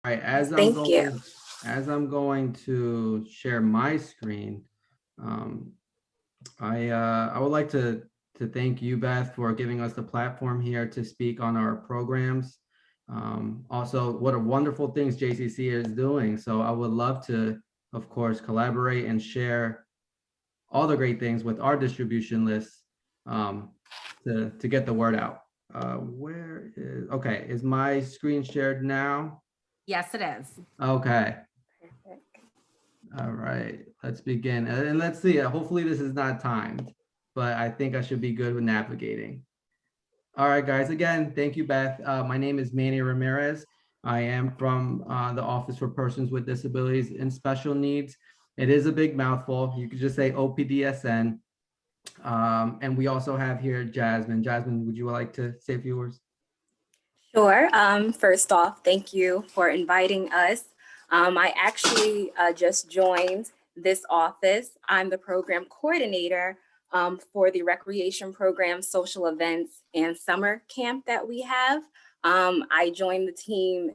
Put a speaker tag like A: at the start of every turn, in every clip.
A: All right,
B: Yes, thank you.
A: as I'm going to share my screen, um, I would like to thank you, Beth, for giving us the platform here to speak on our programs. Also, what a wonderful things JCC is doing. So I would love to, of course, collaborate and share all the great things with our distribution list um, to get the word out. Okay, is my screen shared now?
C: Yes, it is.
A: Okay.
B: Perfect.
A: All right, let's begin. And let's see, hopefully this is not timed, but I think I should be good with navigating. All right, guys, again, thank you, Beth. My name is Manny Ramirez. I am from the Office for Persons with Disabilities and Special Needs. It is a big mouthful. You could just say OPDSN. And we also have here Jasmine. Jasmine, would you like to say a few words?
B: Sure. First off, thank you for inviting us. I actually just joined this office. I'm the program coordinator for the Recreation Programs, social events, and summer camp that we have. I joined the team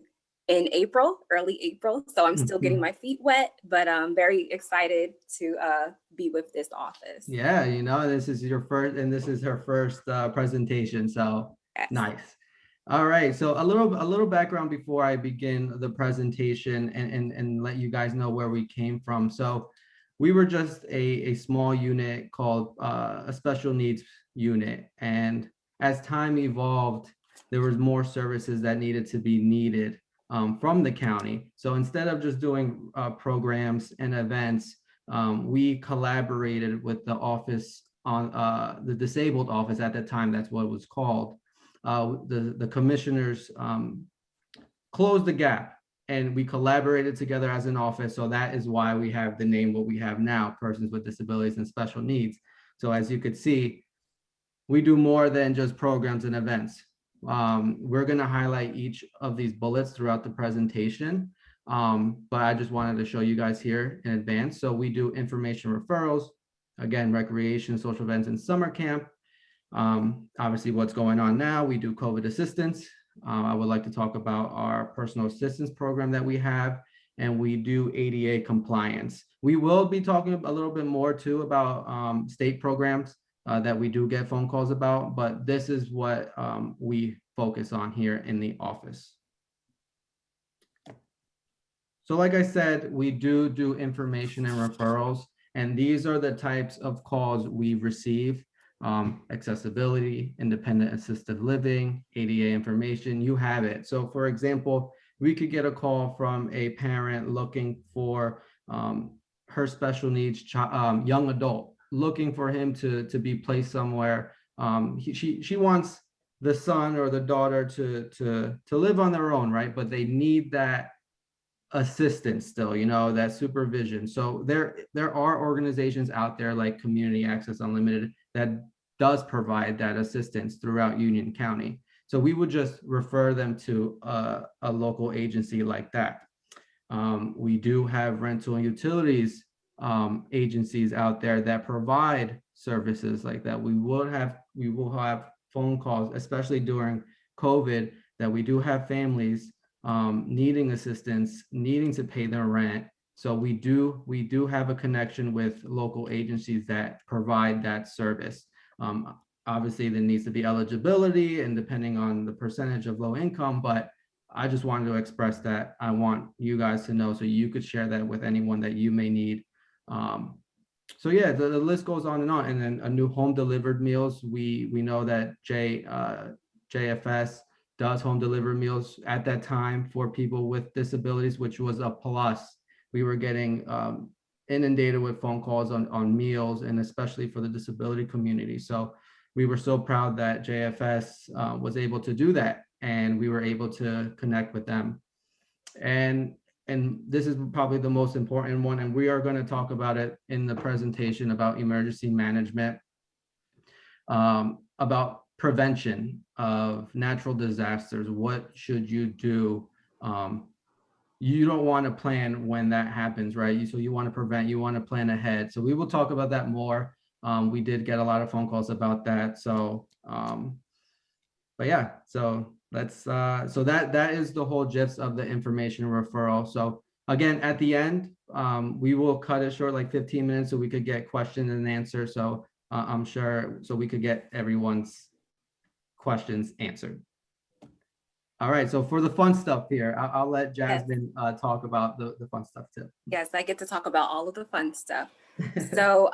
B: in April, early April, so I'm still getting my feet wet, but I'm very excited to be with this office.
A: Yeah, you know, this is your first, and this is her first presentation, so
B: Yes.
A: nice. All right, so a little background before I begin the presentation and let you guys know where we came from. So we were just a small unit called a special needs unit, and as time evolved, there was more services that needed to be needed from the county. So instead of just doing programs and events, we collaborated with the office on the disabled office at the time. That's what it was called. The commissioners closed the gap, and we collaborated together as an office. So that is why we have the name what we have now, Persons with Disabilities and Special Needs. So as you could see, we do more than just programs and events. We're going to highlight each of these bullets throughout the presentation, but I just wanted to show you guys here in advance. So we do information referrals, again, recreation, social events, and summer camp. Obviously, what's going on now, we do COVID assistance. I would like to talk about our personal assistance program that we have, and we do ADA compliance. We will be talking a little bit more too about state programs that we do get phone calls about, but this is what we focus on here in the office. So like I said, we do information and referrals, and these are the types of calls we receive. Accessibility, independent assisted living, ADA information, you have it. So for example, we could get a call from a parent looking for her special needs young adult, looking for him to be placed somewhere. She wants the son or the daughter to live on their own, right? But they need that assistance still, you know, that supervision. So there are organizations out there like Community Access Unlimited that does provide that assistance throughout Union County. So we would just refer them to a local agency like that. We do have rental and utilities agencies out there that provide services like that. We will have phone calls, especially during COVID, that we do have families needing assistance, needing to pay their rent. So we do have a connection with local agencies that provide that service. Obviously, there needs to be eligibility and depending on the percentage of low income, but I just wanted to express that. I want you guys to know so you could share that with anyone that you may need. So yeah, the list goes on. And then a new home delivered meals. We know that JFS does home delivered meals at that time for people with disabilities, which was a plus. We were getting inundated with phone calls on meals, and especially for the disability community. So we were so proud that JFS was able to do that, and we were able to connect with them. And this is probably the most important one, and we are going to talk about it in the presentation about emergency management, about prevention of natural disasters. What should you do? You don't want to plan when that happens, right? So you want to prevent, you want to plan ahead. So we will talk about that more. We did get a lot of phone calls about that. So, but yeah, so So that is the whole gist of the information referral. So again, at the end, we will cut it short, like 15 minutes, so we could get questions and answers. So I'm sure, so we could get everyone's questions answered. All right, so for the fun stuff here, I'll let
B: Yes.
A: Jasmine talk about the fun stuff too.
B: Yes, I get to talk about all of the fun stuff. So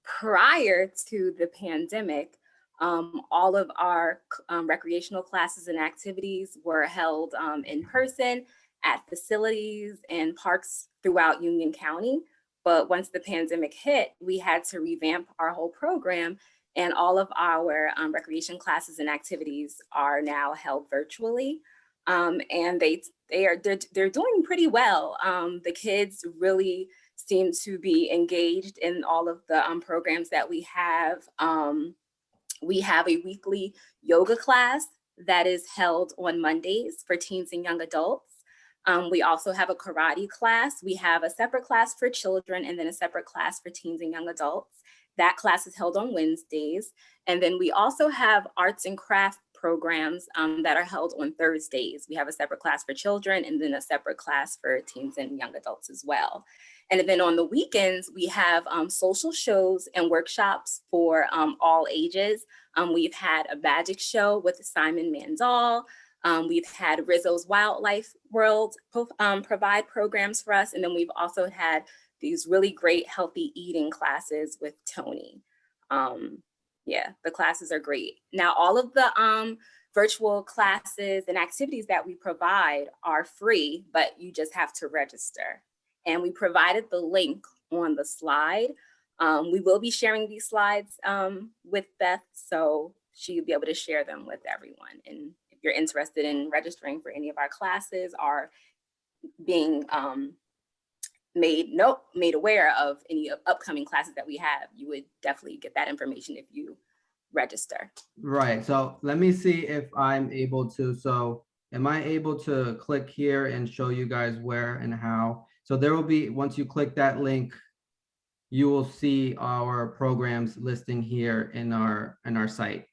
B: prior to the pandemic, all of our recreational classes and activities were held in person at facilities and parks throughout Union County. But once the pandemic hit, we had to revamp our whole program, and all of our recreation classes and activities are now held virtually. And they're doing pretty well. The kids really seem to be engaged in all of the programs that we have. We have a weekly yoga class that is held on Mondays for teens and young adults. We also have a karate class. We have a separate class for children and then a separate class for teens and young adults. That class is held on Wednesdays. And then we also have arts and craft programs that are held on Thursdays. We have a separate class for children and then a separate class for teens and young adults as well. And then on the weekends, we have social shows and workshops for all ages. We've had a magic show with Simon Mandel. We've had Rizzo's Wildlife World provide programs for us. And then we've also had these really great healthy eating classes with Tony. Yeah, the classes are great. Now, all of the virtual classes and activities that we provide are free, but you just have to register. And we provided the link on the slide. We will be sharing these slides with Beth, so she'll be able to share them with everyone. And if you're interested in registering for any of our classes or being made aware of any upcoming classes that we have, you would definitely get that information if you register.
A: Right, so let me see if I'm able to. So am I able to click here and show you guys where and how? So there will be, once you click that link, you will see our programs listing here in our site.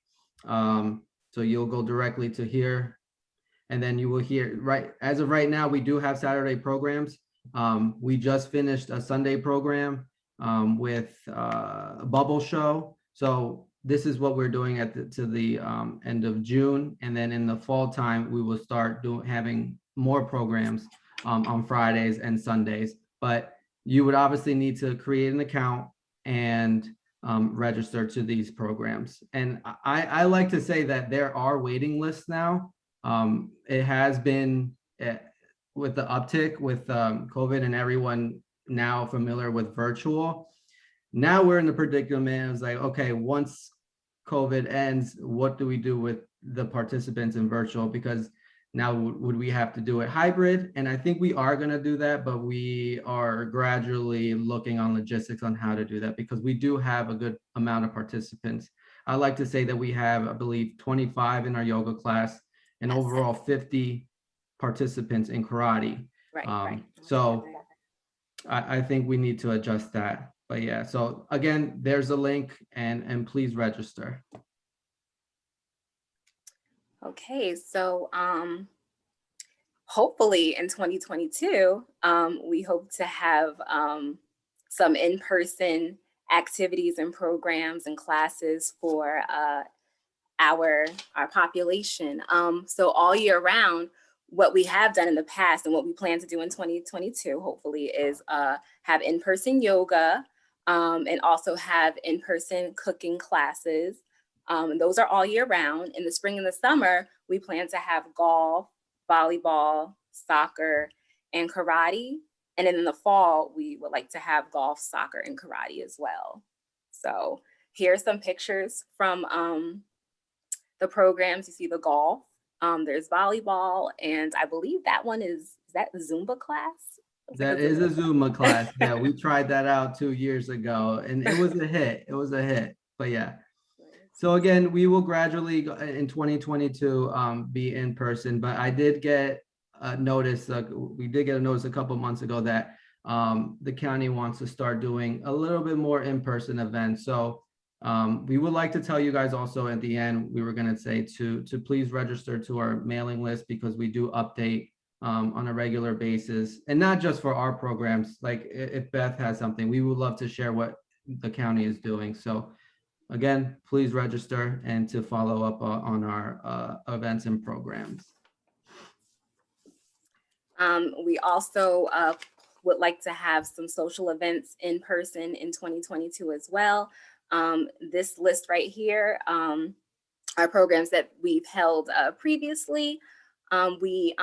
A: So you'll go directly to here, and then you will hear, right, as of right now, we do have Saturday programs. We just finished a Sunday program with a bubble show. So this is what we're doing at the end of June, and then in the fall time we will start having more programs on Fridays and Sundays. But you would obviously need to create an account and register to these programs. And I like to say that there are waiting lists now. It has been with the uptick with COVID and everyone now familiar with virtual. Now we're in the predicament. It's like, okay, once COVID ends, what do we do with the participants in virtual? Because now would we have to do it hybrid? And I think we are going to do that, but we are gradually looking on logistics on how to do that, because we do have a good amount of participants. I like to say that we have, I believe, 25 in our yoga class and overall 50 participants in karate.
B: Right.
A: So I think we need to adjust that. But yeah, so again, there's a link, and please register.
B: Okay, so hopefully in 2022, we hope to have some in-person activities and programs and classes for our population. So all year round, what we have done in the past and what we plan to do in 2022, hopefully, is have in-person yoga and also have in-person cooking classes. And those are all year round. In the spring and the summer, we plan to have golf, volleyball, soccer, and karate. And then in the fall, we would like to have golf, soccer, and karate as well. So here are some pictures from the programs. You see the golf, there's volleyball, and I believe that one is that Zumba class?
A: That is a Zumba class. Yeah, we tried that out 2 years ago, and it was a hit. It was a hit. But yeah. So again, we will gradually in 2022 be in person. But I did get a notice. We did get a notice a couple months ago that the county wants to start doing a little bit more in-person events. So We would like to tell you guys also at the end, we were going to say to please register to our mailing list, because we do update on a regular basis, and not just for our programs. Like if Beth has something, we would love to share what the county is doing. So again, please register and to follow up on our events and programs.
B: We also would like to have some social events in person in 2022 as well. This list right here are programs that we've held previously. We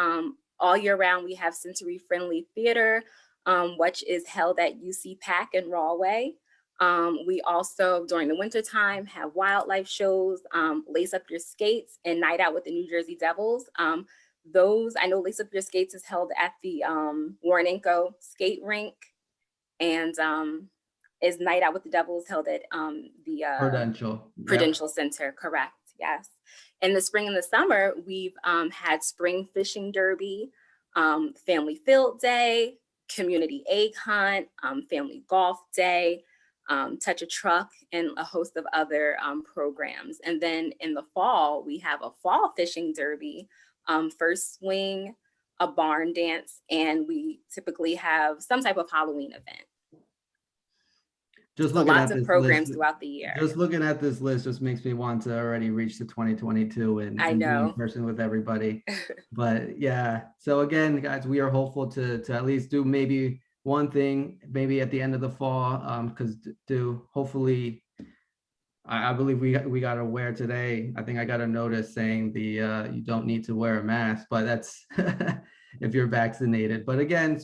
B: all year round, we have sensory friendly theater, which is held at UC Pack in Rahway. We also, during the winter time, have wildlife shows, Lace Up Your Skates and Night Out with the New Jersey Devils. Those, I know Lace Up Your Skates is held at the Warrenco skate rink, and is Night Out with the Devils held at the
A: Prudential.
B: Prudential Center, correct, yes. In the spring and the summer, we've had spring fishing derby, family field day, community egg hunt, family golf day, touch a truck, and a host of other programs. And then in the fall, we have a fall fishing derby, first swing, a barn dance, and we typically have some type of Halloween event.
A: Just
B: So
A: looking
B: lots
A: at
B: of
A: this
B: programs
A: list,
B: throughout the year.
A: just looking at this list just makes me want to already reach to 2022 and
B: I
A: be in
B: know.
A: person with everybody. But yeah, so again, guys, we are hopeful to at least do maybe one thing, maybe at the end of the fall, because hopefully, I believe we got to wear today. I think I got a notice saying you don't need to wear a mask, but that's if you're vaccinated. But again,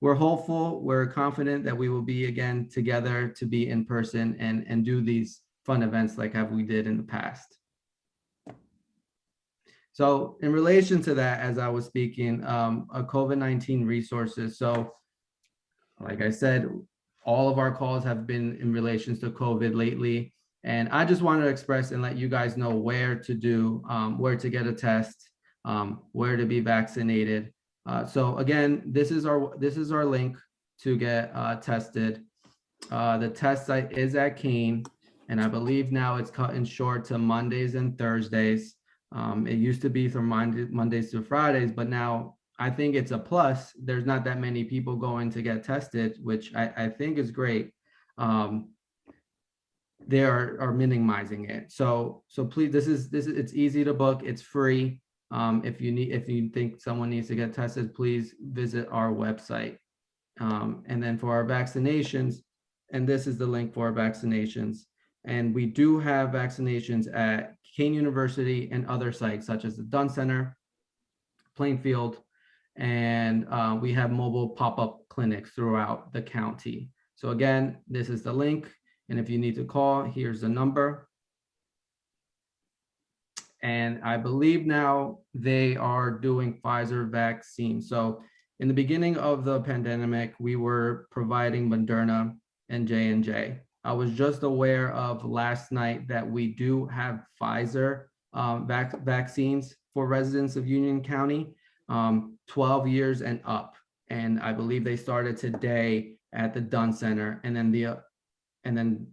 A: we're hopeful, we're confident that we will be again together to be in person and do these fun events like we did in the past. So in relation to that, as I was speaking, COVID-19 resources. So like I said, all of our calls have been in relations to COVID lately. And I just wanted to express and let you guys know where to do, where to get a test, where to be vaccinated. So again, this is our link to get tested. The test site is at Kane, and I believe now it's cut in short to Mondays and Thursdays. It used to be from Mondays to Fridays, but now I think it's a plus. There's not that many people going to get tested, which I think is great. They are minimizing it. So please, this is it's easy to book. It's free. If you think someone needs to get tested, please visit our website. And then for our vaccinations, and this is the link for our vaccinations. And we do have vaccinations at Kane University and other sites such as the Dunn Center, Plainfield, and we have mobile pop-up clinics throughout the county. So again, this is the link. And if you need to call, here's the number. And I believe now they are doing Pfizer vaccine. So in the beginning of the pandemic, we were providing Moderna and J&J. I was just aware of last night that we do have Pfizer vaccines for residents of Union County, 12 years and up. And I believe they started today at the Dunn Center, and then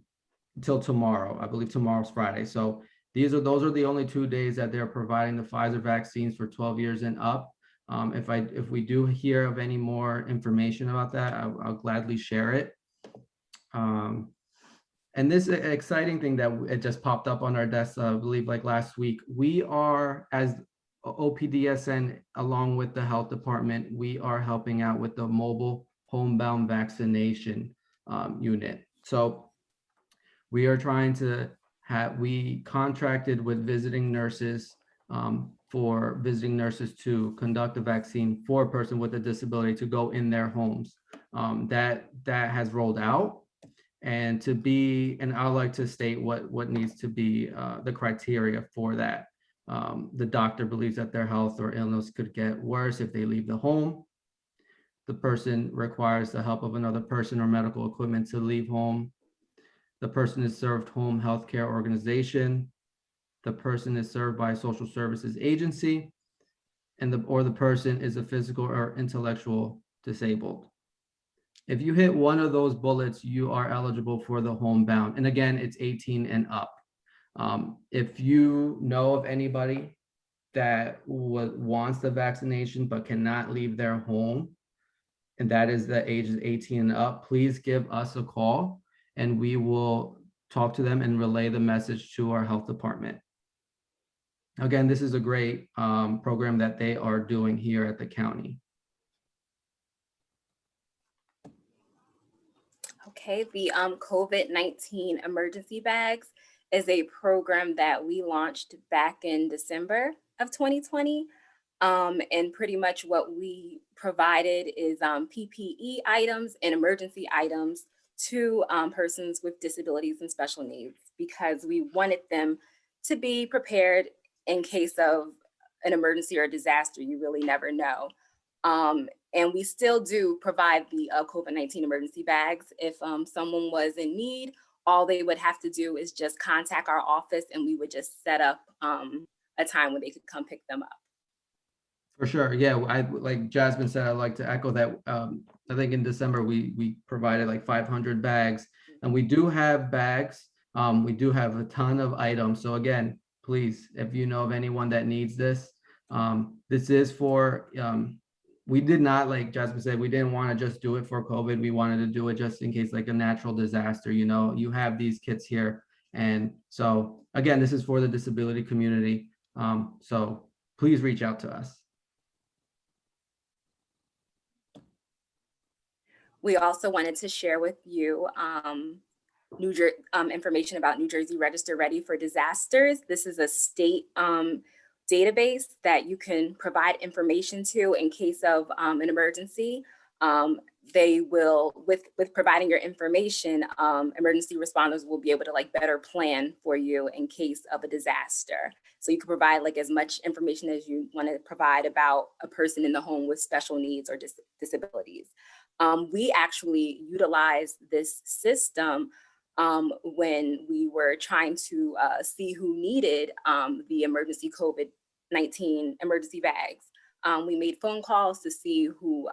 A: until tomorrow. I believe tomorrow's Friday. So those are the only 2 days that they're providing the Pfizer vaccines for 12 years and up. If we do hear of any more information about that, I'll gladly share it. And this exciting thing that it just popped up on our desk, I believe like last week, we are, as OPDSN, along with the health department, we are helping out with the mobile homebound vaccination unit. So we are trying to we contracted with visiting nurses for visiting nurses to conduct a vaccine for a person with a disability to go in their homes. That has rolled out. And I'd like to state what needs to be the criteria for that. The doctor believes that their health or illness could get worse if they leave the home. The person requires the help of another person or medical equipment to leave home. The person is served home health care organization. The person is served by a social services agency, or the person is a physical or intellectual disabled. If you hit one of those bullets, you are eligible for the homebound. And again, it's 18 and up. If you know of anybody that wants the vaccination but cannot leave their home, and that is the ages 18 and up, please give us a call and we will talk to them and relay the message to our health department. Again, this is a great program that they are doing here at the county.
B: Okay, the COVID-19 emergency bags is a program that we launched back in December of 2020. And pretty much what we provided is PPE items and emergency items to persons with disabilities and special needs, because we wanted them to be prepared in case of an emergency or a disaster. You really never know. And we still do provide the COVID-19 emergency bags. If someone was in need, all they would have to do is just contact our office and we would just set up a time when they could come pick them up.
A: For sure. Yeah, like Jasmine said, I'd like to echo that. I think in December, we provided like 500 bags, and we do have bags. We do have a ton of items. So again, please, if you know of anyone that needs this, this is for, we did not, like Jasmine said, we didn't want to just do it for COVID. We wanted to do it just in case like a natural disaster, you have these kits here. And so again, this is for the disability community. So please reach out to us.
B: We also wanted to share with you information about New Jersey Register Ready for Disasters. This is a state database that you can provide information to in case of an emergency. They will, with providing your information, emergency responders will be able to like better plan for you in case of a disaster. So you can provide like as much information as you want to provide about a person in the home with special needs or disabilities. We actually utilized this system when we were trying to see who needed the emergency COVID-19 emergency bags. We made phone calls to see who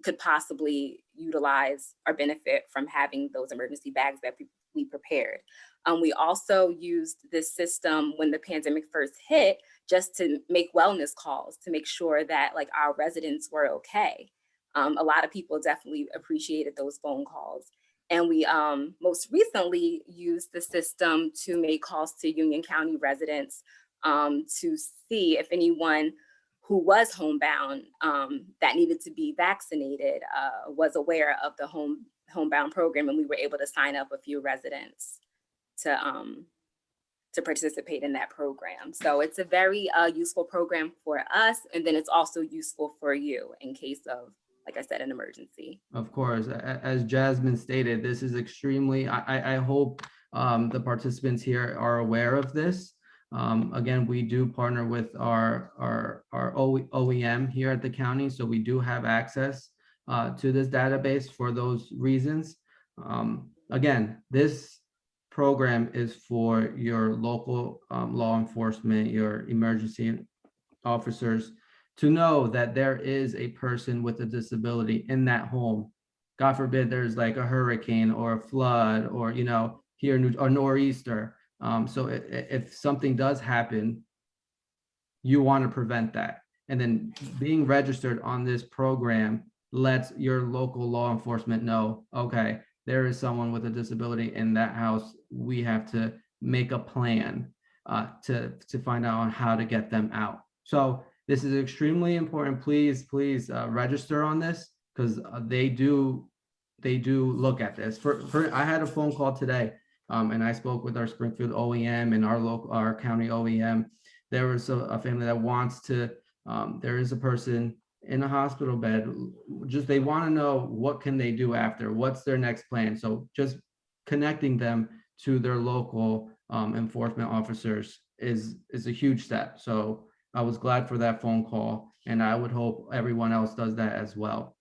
B: could possibly utilize or benefit from having those emergency bags that we prepared. We also used this system when the pandemic first hit, just to make wellness calls to make sure that like our residents were okay. A lot of people definitely appreciated those phone calls. And we most recently used the system to make calls to Union County residents to see if anyone who was homebound that needed to be vaccinated was aware of the homebound program, and we were able to sign up a few residents to participate in that program. So it's a very useful program for us, and then it's also useful for you in case of, like I said, an emergency.
A: Of course, as Jasmine stated, this is extremely, I hope the participants here are aware of this. Again, we do partner with our OEM here at the county, so we do have access to this database for those reasons. Again, this program is for your local law enforcement, your emergency officers, to know that there is a person with a disability in that home. God forbid there's like a hurricane or a flood or, here a nor'easter. So if something does happen, you want to prevent that. And then being registered on this program lets your local law enforcement know, okay, there is someone with a disability in that house. We have to make a plan to find out how to get them out. So this is extremely important. Please register on this, because they do look at this. I had a phone call today, and I spoke with our Springfield OEM and our county OEM. There was a family that wants to. There is a person in a hospital bed. Just they want to know what can they do after. What's their next plan? So just connecting them to their local enforcement officers is a huge step. So I was glad for that phone call, and I would hope everyone else does that as well.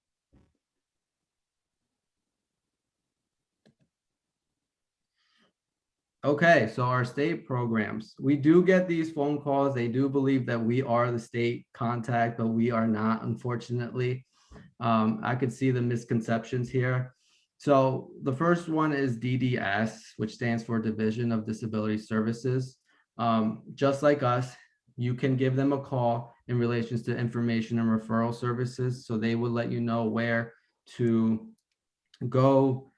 A: Okay, so our state programs, we do get these phone calls. They do believe that we are the state contact, but we are not, unfortunately. I could see the misconceptions here. So the first one is DDS, which stands for Division of Disability Services. Just like us, you can give them a call in relations to information and referral services. So they will let you know where to go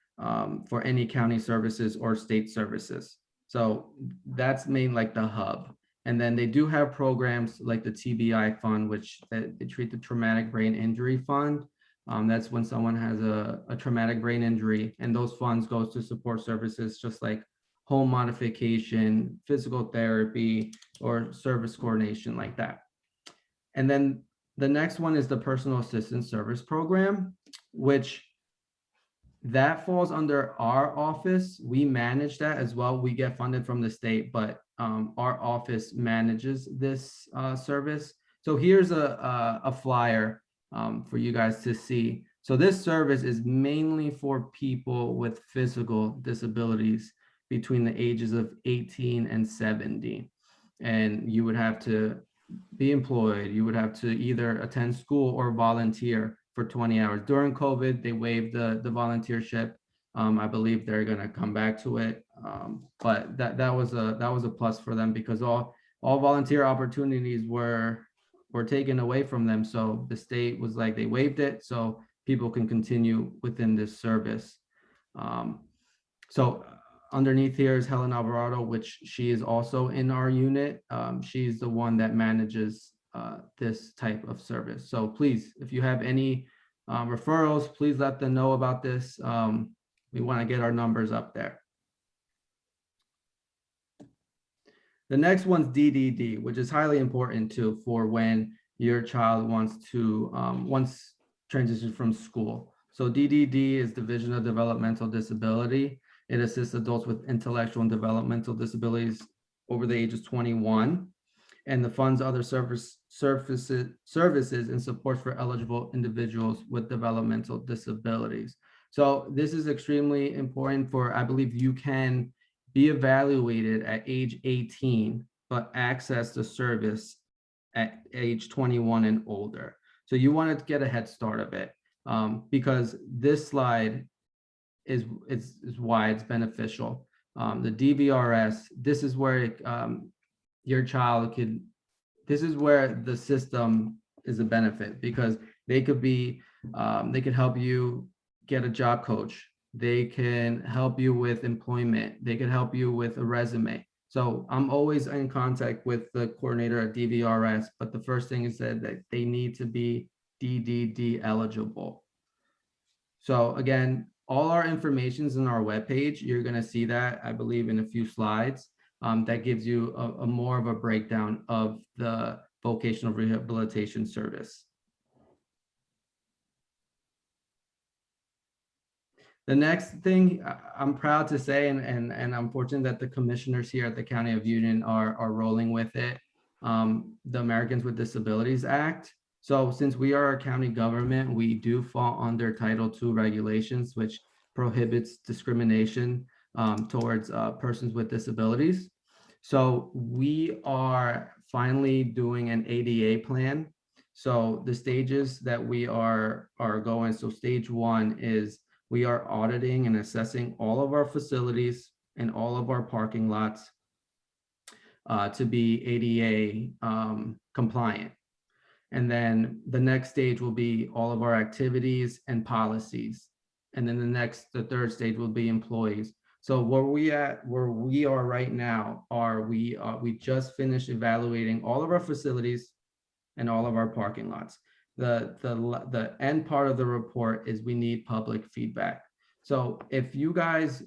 A: for any county services or state services. So that's main like the hub. And then they do have programs like the TBI fund, which they treat the traumatic brain injury fund. That's when someone has a traumatic brain injury, and those funds goes to support services just like home modification, physical therapy, or service coordination like that. And then the next one is the personal assistance service program, which that falls under our office. We manage that as well. We get funded from the state, but our office manages this service. So here's a flyer for you guys to see. So this service is mainly for people with physical disabilities between the ages of 18 and 70. And you would have to be employed. You would have to either attend school or volunteer for 20 hours. During COVID, they waived the volunteership. I believe they're going to come back to it, but that was a plus for them because all volunteer opportunities were taken away from them. So the state was like they waived it, so people can continue within this service. So underneath here is Helen Alvarado, which she is also in our unit. She's the one that manages this type of service. So please, if you have any referrals, please let them know about this. We want to get our numbers up there. The next one's DDD, which is highly important too for when your child wants to transition from school. So DDD is Division of Developmental Disability. It assists adults with intellectual and developmental disabilities over the age of 21, and the funds other services and supports for eligible individuals with developmental disabilities. So this is extremely important for, I believe you can be evaluated at age 18, but access the service at age 21 and older. So you want to get a head start of it because this slide is why it's beneficial. The DVRS, this is where your child could, this is where the system is a benefit because they could be, they could help you get a job coach. They can help you with employment. They can help you with a resume. So I'm always in contact with the coordinator at DVRS, but the first thing is that they need to be DDD eligible. So again, all our information is in our webpage. You're going to see that, I believe, in a few slides. That gives you a more of a breakdown of the vocational rehabilitation service. The next thing I'm proud to say, and I'm fortunate that the commissioners here at the County of Union are rolling with it, the Americans with Disabilities Act. So since we are a county government, we do fall under Title II regulations, which prohibits discrimination towards persons with disabilities. So we are finally doing an ADA plan. So the stages that we are going, so stage one is we are auditing and assessing all of our facilities and all of our parking lots to be ADA compliant. And then the next stage will be all of our activities and policies. And then the third stage will be employees. So where we are right now are we just finished evaluating all of our facilities and all of our parking lots. The end part of the report is we need public feedback. So if you guys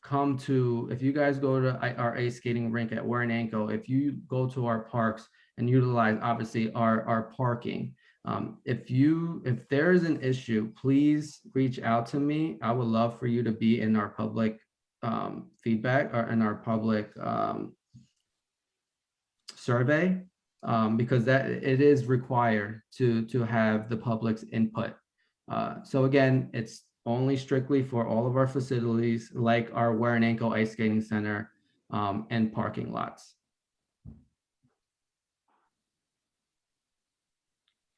A: go to our ice skating rink at Warrenanko, if you go to our parks and utilize obviously our parking, if there is an issue, please reach out to me. I would love for you to be in our public feedback or in our public survey. Because that it is required to have the public's input. So again, it's only strictly for all of our facilities like our Warrenanko Ice Skating Center and parking lots.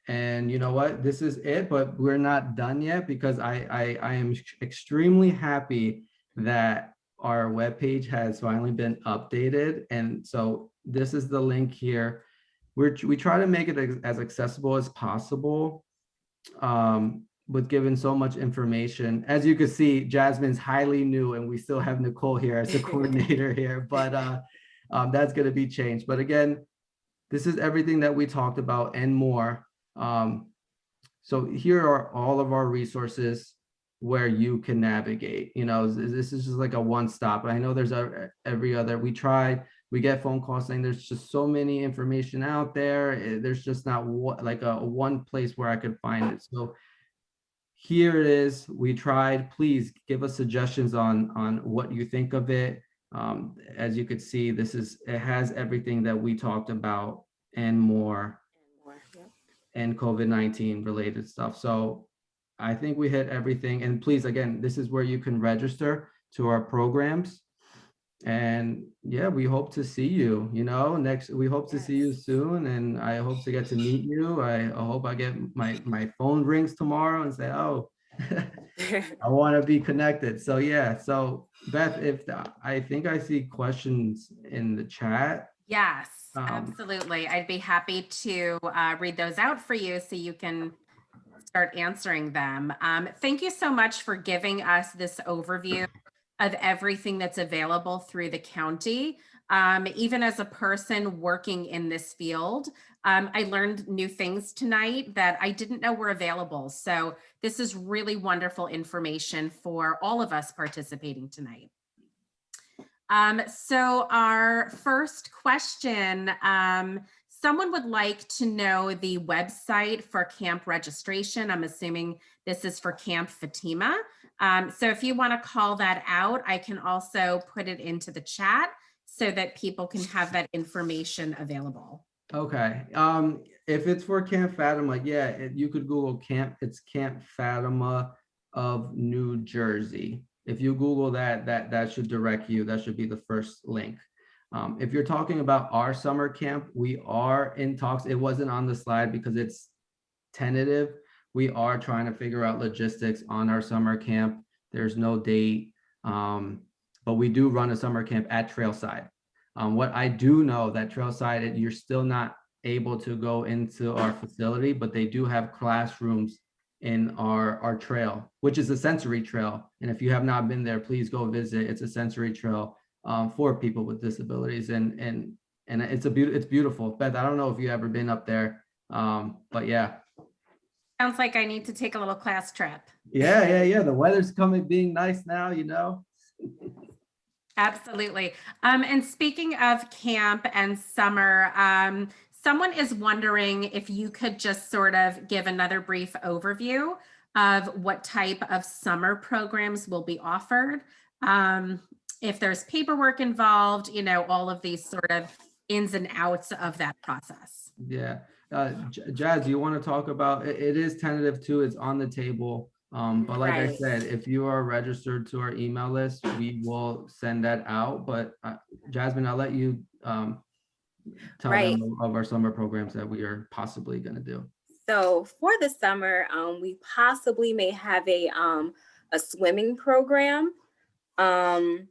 A: And you know what? This is it, but we're not done yet because I am extremely happy that our webpage has finally been updated. And so this is the link here. We try to make it as accessible as possible, with given so much information. As you can see, Jasmine's highly new, and we still have Nicole here as the coordinator here, but that's going to be changed. But again, this is everything that we talked about and more. So here are all of our resources where you can navigate. You know, this is just like a one-stop. I know there's every other, we get phone calls saying there's just so many information out there. There's just not like a one place where I could find it. So here it is. We tried. Please give us suggestions on what you think of it. As you could see, it has everything that we talked about and more, and COVID-19 related stuff. So I think we hit everything. And please, again, this is where you can register to our programs. And yeah, we hope to see you, we hope to see you soon. And I hope to get to meet you. I hope I get my phone rings tomorrow and say, oh, I want to be connected. So yeah, so Beth, I think I see questions in the chat.
C: Yes, absolutely. I'd be happy to read those out for you so you can start answering them. Thank you so much for giving us this overview of everything that's available through the county. Even as a person working in this field, I learned new things tonight that I didn't know were available. So this is really wonderful information for all of us participating tonight. So our first question, someone would like to know the website for camp registration. I'm assuming this is for Camp Fatima. So if you want to call that out, I can also put it into the chat so that people can have that information available.
A: Okay. If it's for Camp Fatima, yeah, you could Google it's Camp Fatima of New Jersey. If you Google that should direct you. That should be the first link. If you're talking about our summer camp, we are in talks. It wasn't on the slide because it's tentative. We are trying to figure out logistics on our summer camp. There's no date, but we do run a summer camp at Trailside. What I do know that Trailside, you're still not able to go into our facility, but they do have classrooms in our trail, which is a sensory trail. And if you have not been there, please go visit. It's a sensory trail for people with disabilities, and it's beautiful. Beth, I don't know if you've ever been up there, but yeah.
C: Sounds like I need to take a little class trip.
A: Yeah. The weather's being nice now,
C: Absolutely. And speaking of camp and summer, someone is wondering if you could just sort of give another brief overview of what type of summer programs will be offered. If there's paperwork involved, all of these sort of ins and outs of that process.
A: Yeah. Jazz, you want to talk about it? It is tentative too. It's on the table. But like I said, if you are registered to our email list, we will send that out. But Jasmine, I'll let you tell them of our summer programs that we are possibly going to do.
B: So for the summer, we possibly may have a swimming program. And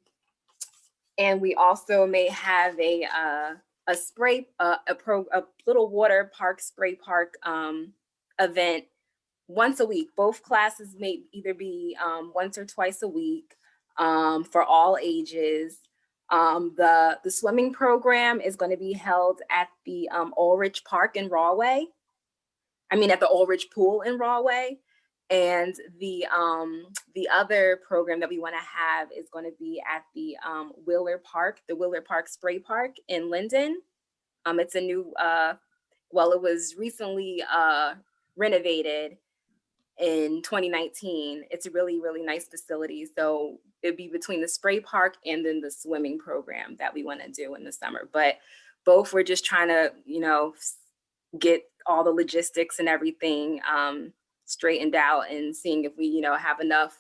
B: we also may have a little water park, spray park event once a week. Both classes may either be once or twice a week for all ages. The swimming program is going to be held at the Ulrich Park in Rahway. At the Ulrich Pool in Rahway. And the other program that we want to have is going to be at the Wheeler Park Spray Park in Linden. It's a new, it was recently renovated in 2019. It's a really, really nice facility. So it'd be between the spray park and then the swimming program that we want to do in the summer. But both we're just trying to, get all the logistics and everything straightened out and seeing if we, have enough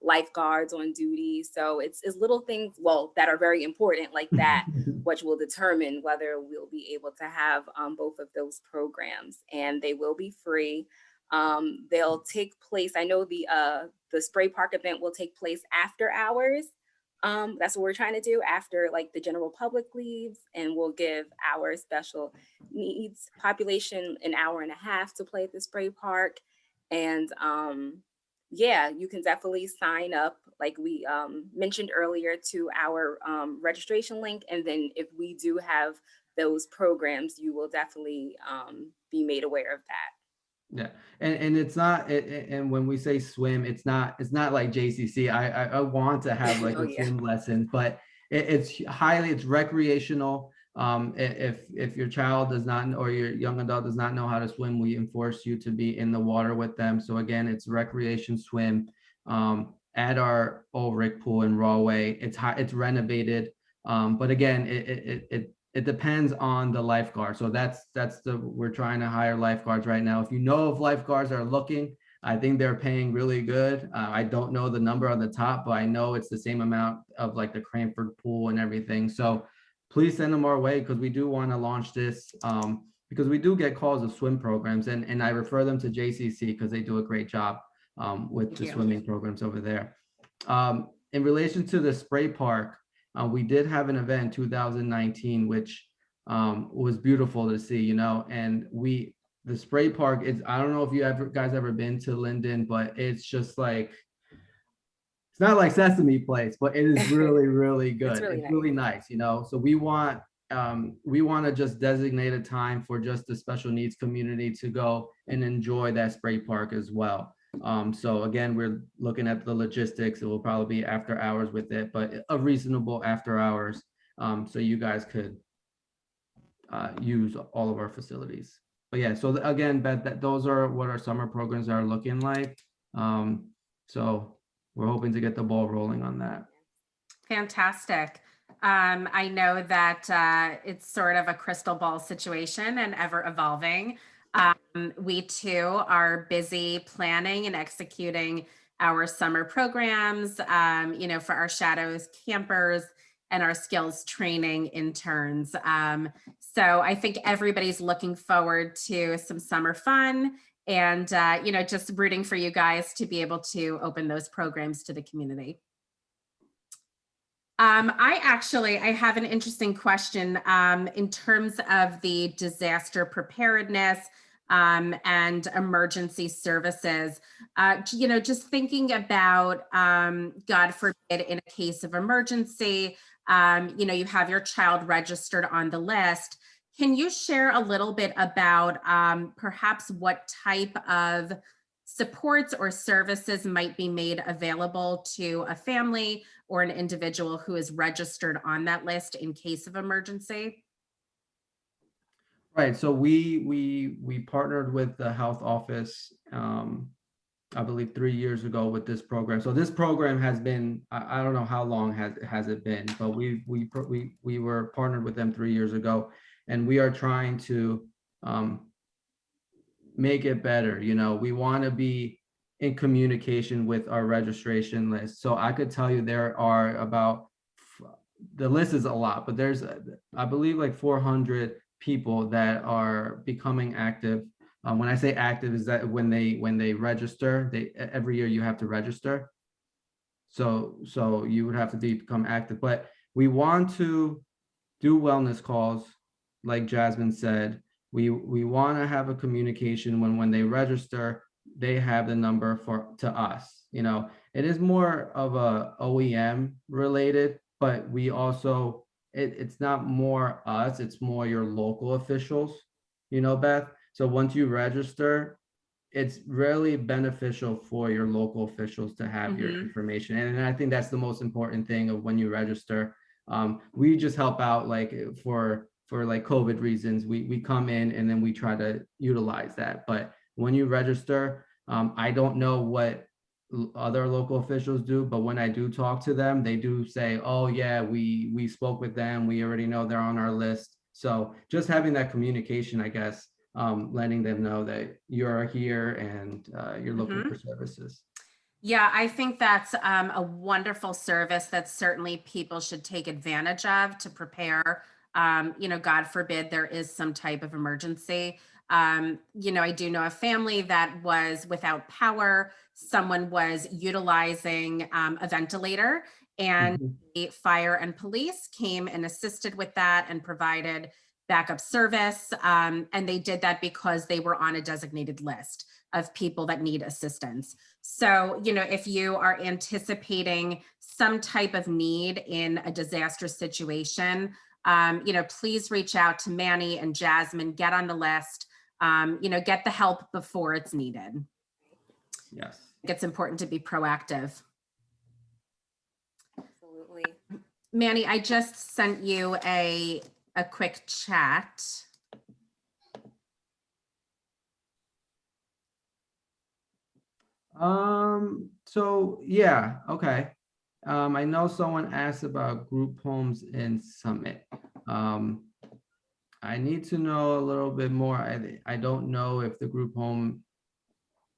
B: lifeguards on duty. So it's little things, well, that are very important like that, which will determine whether we'll be able to have both of those programs, and they will be free. They'll take place. I know the spray park event will take place after hours. That's what we're trying to do after like the general public leaves, and we'll give our special needs population an hour and a half to play at the spray park. And yeah, you can definitely sign up, like we mentioned earlier, to our registration link. And then if we do have those programs, you will definitely be made aware of that.
A: Yeah, and it's not, and when we say swim, it's not like JCC. I want to have like
B: Oh,
A: a
B: yeah.
A: swim lessons, but it's recreational. If your child does not, or your young adult does not know how to swim, we enforce you to be in the water with them. So again, it's recreation swim at our old Rick pool in Rawway. It's renovated, but again, it depends on the lifeguard. So we're trying to hire lifeguards right now. If you know if lifeguards are looking, I think they're paying really good. I don't know the number on the top, but I know it's the same amount of like the Cranford pool and everything. So please send them our way, because we do want to launch this, because we do get calls of swim programs, and I refer them to JCC because they do a great job with the swimming programs over there. In relation to the spray park, we did have an event in 2019, which was beautiful to see, and the spray park is, I don't know if you guys ever been to Linden, but it's just like, it's not like Sesame Place, but it is really, really good. It's really nice, so we want to just designate a time for just the special needs community to go and enjoy that spray park as well. So again, we're looking at the logistics. It will probably be after hours with it, but a reasonable after hours, so you guys could use all of our facilities. But yeah, so again, Beth, those are what our summer programs are looking like. So we're hoping to get the ball rolling on that.
C: Fantastic. I know that it's sort of a crystal ball situation and ever evolving. We too are busy planning and executing our summer programs, for our shadows campers and our skills training interns. So I think everybody's looking forward to some summer fun and, just rooting for you guys to be able to open those programs to the community. I have an interesting question in terms of the disaster preparedness and emergency services. Just thinking about, God forbid, in a case of emergency, you have your child registered on the list. Can you share a little bit about perhaps what type of supports or services might be made available to a family or an individual who is registered on that list in case of emergency?
A: Right. So we partnered with the health office, I believe 3 years ago with this program. So this program has been, I don't know how long has it been, but we were partnered with them 3 years ago, and we are trying to make it better. We want to be in communication with our registration list. So I could tell you there are the list is a lot, but there's, I believe, like 400 people that are becoming active. When I say active, is that when they register, every year you have to register. So you would have to become active, but we want to do wellness calls, like Jasmine said. We want to have a communication when they register, they have the number to us. It is more of a OEM related, but we also, it's not more us, it's more your local officials, Beth. So once you register, it's really beneficial for your local officials to have your information. And I think that's the most important thing of when you register. We just help out, like for like COVID reasons, we come in and then we try to utilize that. But when you register, I don't know what other local officials do, but when I do talk to them, they do say, oh yeah, we spoke with them, we already know they're on our list. So just having that communication, I guess, letting them know that you're here and you're looking for services.
C: Yeah, I think that's a wonderful service that certainly people should take advantage of to prepare. God forbid there is some type of emergency. I do know a family that was without power. Someone was utilizing a ventilator, and
A: Mhm.
C: the fire and police came and assisted with that and provided backup service. And they did that because they were on a designated list of people that need assistance. So, if you are anticipating some type of need in a disastrous situation, please reach out to Manny and Jasmine, get on the list, get the help before it's needed.
A: Yes.
C: I think it's important to be proactive.
B: Absolutely.
C: Manny, I just sent you a quick chat.
A: So yeah, okay. I know someone asked about group homes in Summit. I need to know a little bit more. I don't know if the group home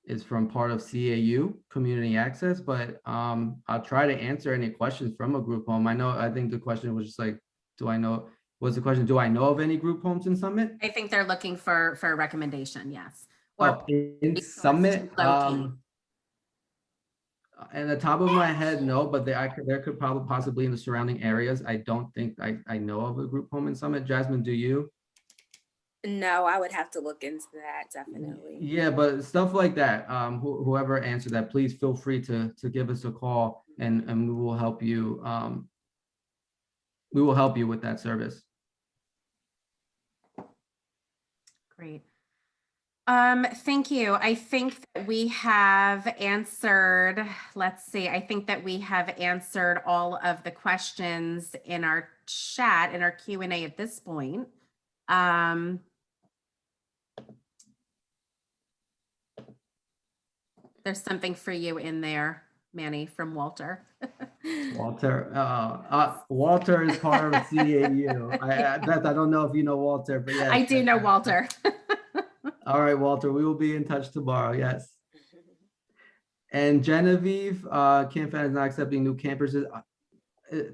A: is from part of CAU, Community Access, but I'll try to answer any questions from a group home. I think the question was just like, do I know of any group homes in Summit?
C: I think they're looking for a recommendation, yes. Or
A: Oh, in
C: resource to
A: Summit,
C: locate.
A: and the top of my head, no, but there could probably possibly in the surrounding areas. I don't think I know of a group home in Summit. Jasmine, do you?
B: No, I would have to look into that, definitely.
A: Yeah, but stuff like that. Whoever answered that, please feel free to give us a call, and we will help you. We will help you with that service.
C: Great. Thank you. I think that we have answered, let's see, I think that we have answered all of the questions in our chat, in our Q&A at this point. There's something for you in there, Manny, from Walter.
A: Walter, Walter is part of CAU. Beth, I don't know if you know Walter, but yes.
C: I do know Walter.
A: All right, Walter, we will be in touch tomorrow. Yes. And Genevieve, CampFan is not accepting new campers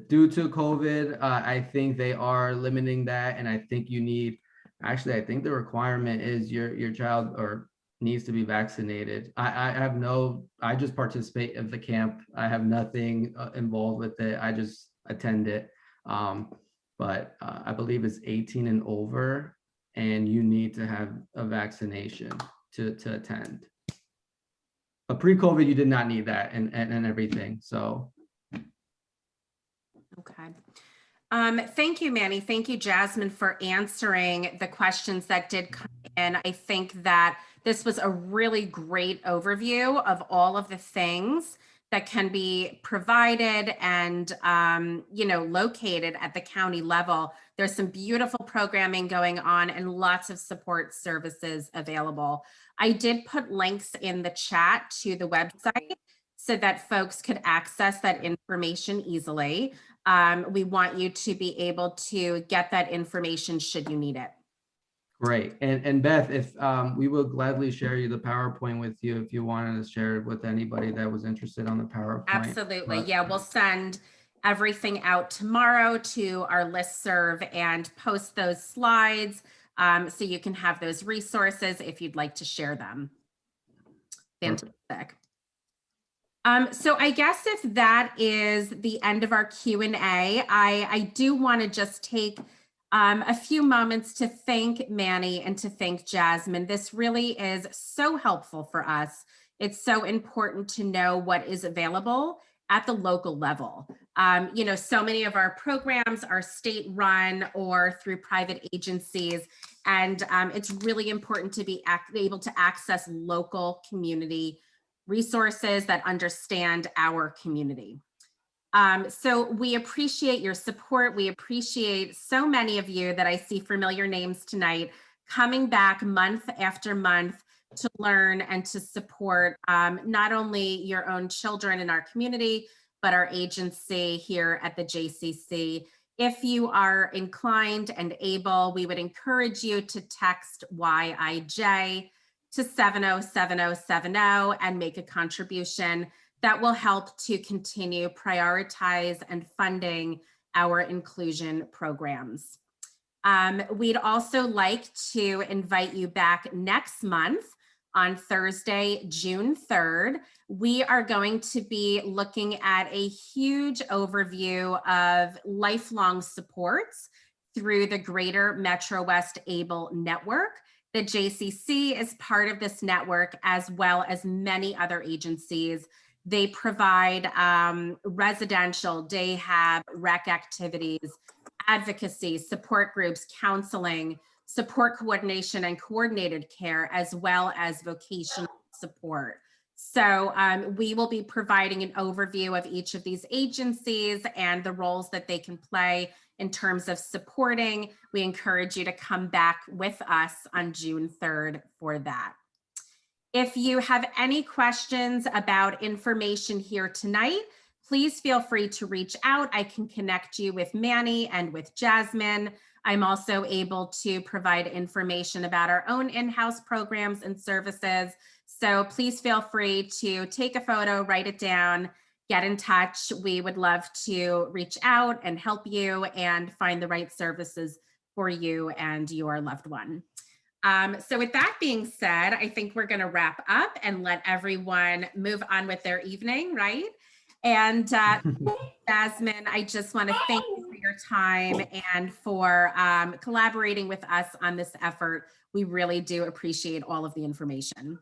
A: due to COVID. I think they are limiting that, and I think you need. Actually, I think the requirement is your child or needs to be vaccinated. I just participate in the camp. I have nothing involved with it. I just attend it. But I believe it's 18 and over, and you need to have a vaccination to attend. But pre-COVID, you did not need that and everything. So.
C: Okay. Thank you, Manny. Thank you, Jasmine, for answering the questions that did come in. I think that this was a really great overview of all of the things that can be provided and, located at the county level. There's some beautiful programming going on and lots of support services available. I did put links in the chat to the website so that folks could access that information easily. We want you to be able to get that information should you need it.
A: Great. And Beth, if we will gladly share you the PowerPoint with you if you wanted to share it with anybody that was interested on the PowerPoint.
C: Absolutely. Yeah, we'll send everything out tomorrow to our listserv and post those slides so you can have those resources if you'd like to share them. Fantastic. So I guess if that is the end of our Q&A, I do want to just take a few moments to thank Manny and to thank Jasmine. This really is so helpful for us. It's so important to know what is available at the local level. So many of our programs are state run or through private agencies, and it's really important to be able to access local community resources that understand our community. So we appreciate your support. We appreciate so many of you that I see familiar names tonight coming back month after month to learn and to support not only your own children in our community, but our agency here at the JCC. If you are inclined and able, we would encourage you to text YIJ to 707070 and make a contribution that will help to continue prioritize and funding our inclusion programs. We'd also like to invite you back next month on Thursday, June 3rd. We are going to be looking at a huge overview of lifelong supports through the Greater Metro West ABLE Network. The JCC is part of this network, as well as many other agencies. They provide residential, day hab, rec activities, advocacy, support groups, counseling, support coordination and coordinated care, as well as vocational support. So we will be providing an overview of each of these agencies and the roles that they can play in terms of supporting. We encourage you to come back with us on June 3rd for that. If you have any questions about information here tonight, please feel free to reach out. I can connect you with Manny and with Jasmine. I'm also able to provide information about our own in-house programs and services. So please feel free to take a photo, write it down, get in touch. We would love to reach out and help you and find the right services for you and your loved one. So with that being said, I think we're going to wrap up and let everyone move on with their evening, right? And Jasmine, I just want to thank you for your time and for collaborating with us on this effort. We really do appreciate all of the information.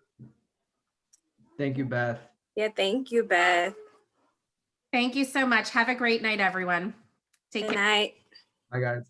A: Thank you, Beth.
B: Yeah, thank you, Beth.
C: Thank you so much. Have a great night, everyone. Take care.
B: Good night.
A: Bye, guys.